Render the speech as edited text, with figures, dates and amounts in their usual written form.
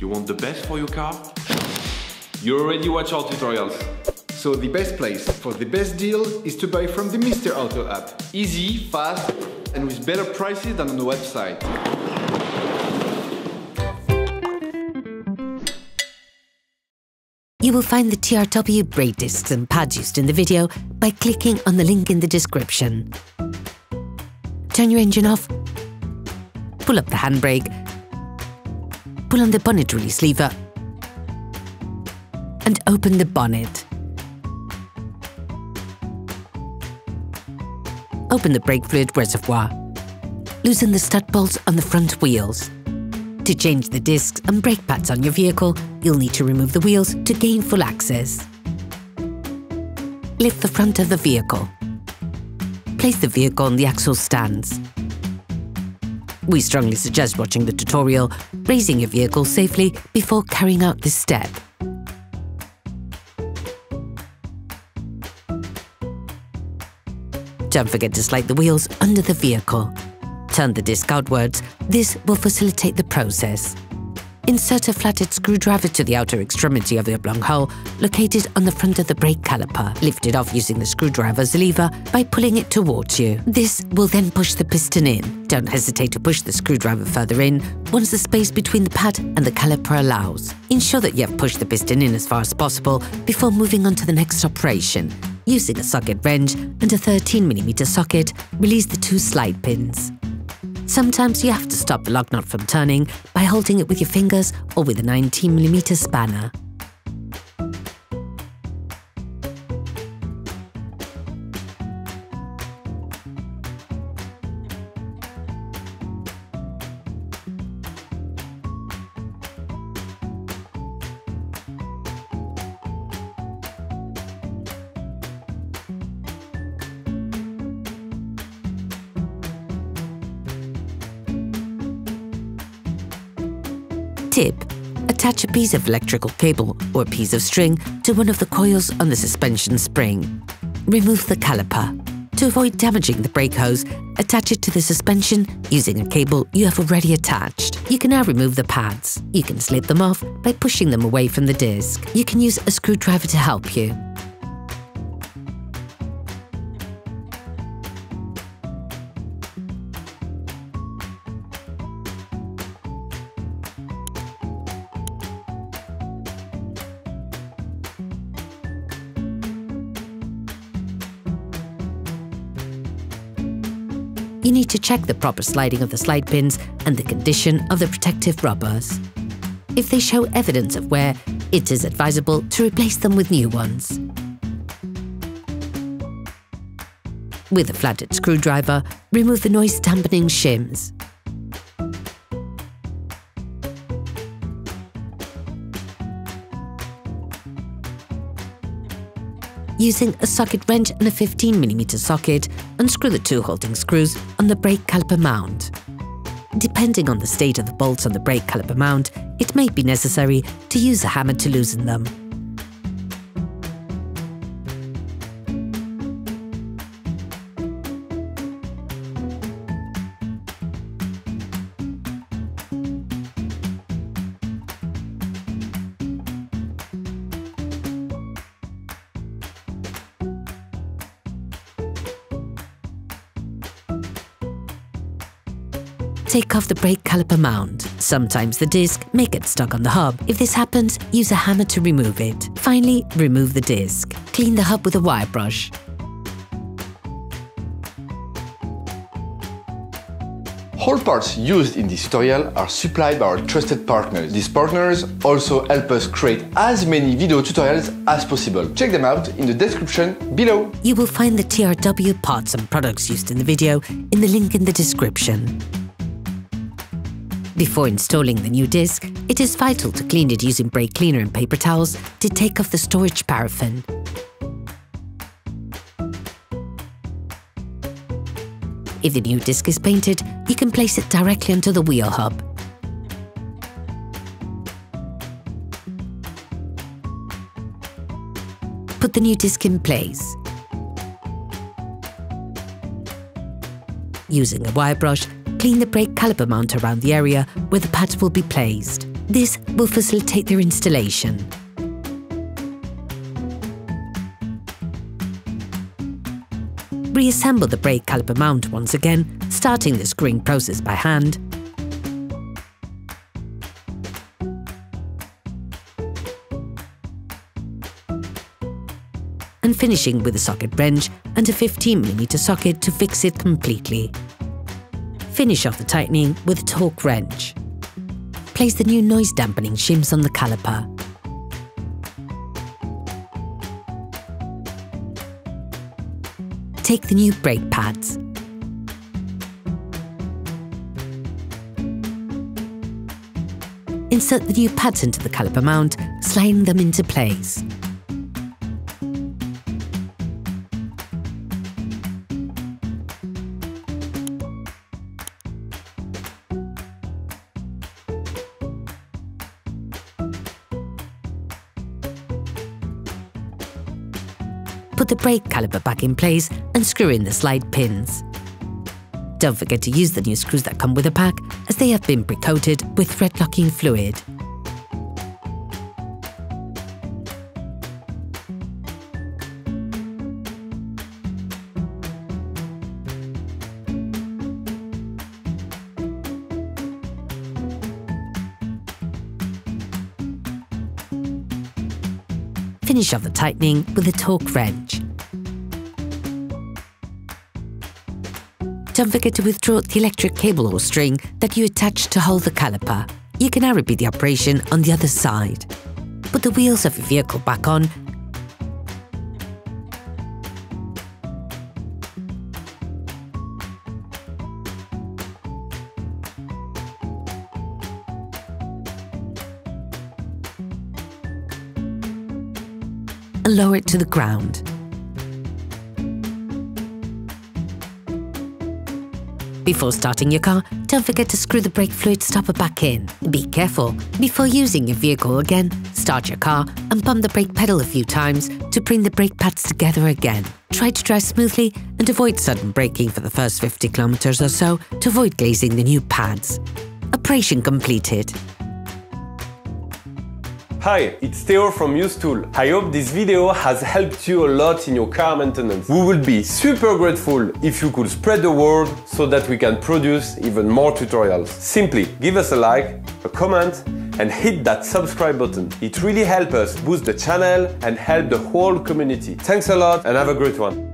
You want the best for your car? You already watch our tutorials. So the best place for the best deal is to buy from the Mr. Auto app. Easy, fast, and with better prices than on the website. You will find the TRW brake discs and pads used in the video by clicking on the link in the description. Turn your engine off, pull up the handbrake, pull on the bonnet release lever and open the bonnet. Open the brake fluid reservoir. Loosen the stud bolts on the front wheels. To change the discs and brake pads on your vehicle, you'll need to remove the wheels to gain full access. Lift the front of the vehicle. Place the vehicle on the axle stands. We strongly suggest watching the tutorial, raising your vehicle safely before carrying out this step. Don't forget to slide the wheels under the vehicle. Turn the disc outwards. This will facilitate the process. Insert a flathead screwdriver to the outer extremity of the oblong hole located on the front of the brake caliper. Lift it off using the screwdriver's lever by pulling it towards you. This will then push the piston in. Don't hesitate to push the screwdriver further in once the space between the pad and the caliper allows. Ensure that you have pushed the piston in as far as possible before moving on to the next operation. Using a socket wrench and a 13mm socket, release the two slide pins. Sometimes you have to stop the lock nut from turning by holding it with your fingers or with a 19mm spanner. Tip: attach a piece of electrical cable or a piece of string to one of the coils on the suspension spring. Remove the caliper. To avoid damaging the brake hose, attach it to the suspension using a cable you have already attached. You can now remove the pads. You can slip them off by pushing them away from the disc. You can use a screwdriver to help you. You need to check the proper sliding of the slide pins and the condition of the protective rubbers. If they show evidence of wear, it is advisable to replace them with new ones. With a flathead screwdriver, remove the noise dampening shims. Using a socket wrench and a 15mm socket, unscrew the two holding screws on the brake caliper mount. Depending on the state of the bolts on the brake caliper mount, it may be necessary to use a hammer to loosen them. Take off the brake caliper mount. Sometimes the disc may get stuck on the hub. If this happens, use a hammer to remove it. Finally, remove the disc. Clean the hub with a wire brush. All parts used in this tutorial are supplied by our trusted partners. These partners also help us create as many video tutorials as possible. Check them out in the description below. You will find the TRW parts and products used in the video in the link in the description. Before installing the new disc, it is vital to clean it using brake cleaner and paper towels to take off the storage paraffin. If the new disc is painted, you can place it directly onto the wheel hub. Put the new disc in place. Using a wire brush, clean the brake caliper mount around the area where the pads will be placed. This will facilitate their installation. Reassemble the brake caliper mount once again, starting the screwing process by hand. And finishing with a socket wrench and a 15mm socket to fix it completely. Finish off the tightening with a torque wrench. Place the new noise dampening shims on the caliper. Take the new brake pads. Insert the new pads into the caliper mount, sliding them into place. Put the brake caliper back in place and screw in the slide pins. Don't forget to use the new screws that come with a pack, as they have been pre-coated with thread locking fluid. Finish off the tightening with a torque wrench. Don't forget to withdraw the electric cable or string that you attached to hold the caliper. You can now repeat the operation on the other side. Put the wheels of your vehicle back on . And lower it to the ground. Before starting your car, don't forget to screw the brake fluid stopper back in. Be careful. Before using your vehicle again, start your car and pump the brake pedal a few times to bring the brake pads together again. Try to drive smoothly and avoid sudden braking for the first 50 kilometers or so to avoid glazing the new pads. Operation completed. Hi, it's Theo from UseTool. I hope this video has helped you a lot in your car maintenance. We would be super grateful if you could spread the word so that we can produce even more tutorials. Simply give us a like, a comment, and hit that subscribe button. It really helps us boost the channel and help the whole community. Thanks a lot and have a great one.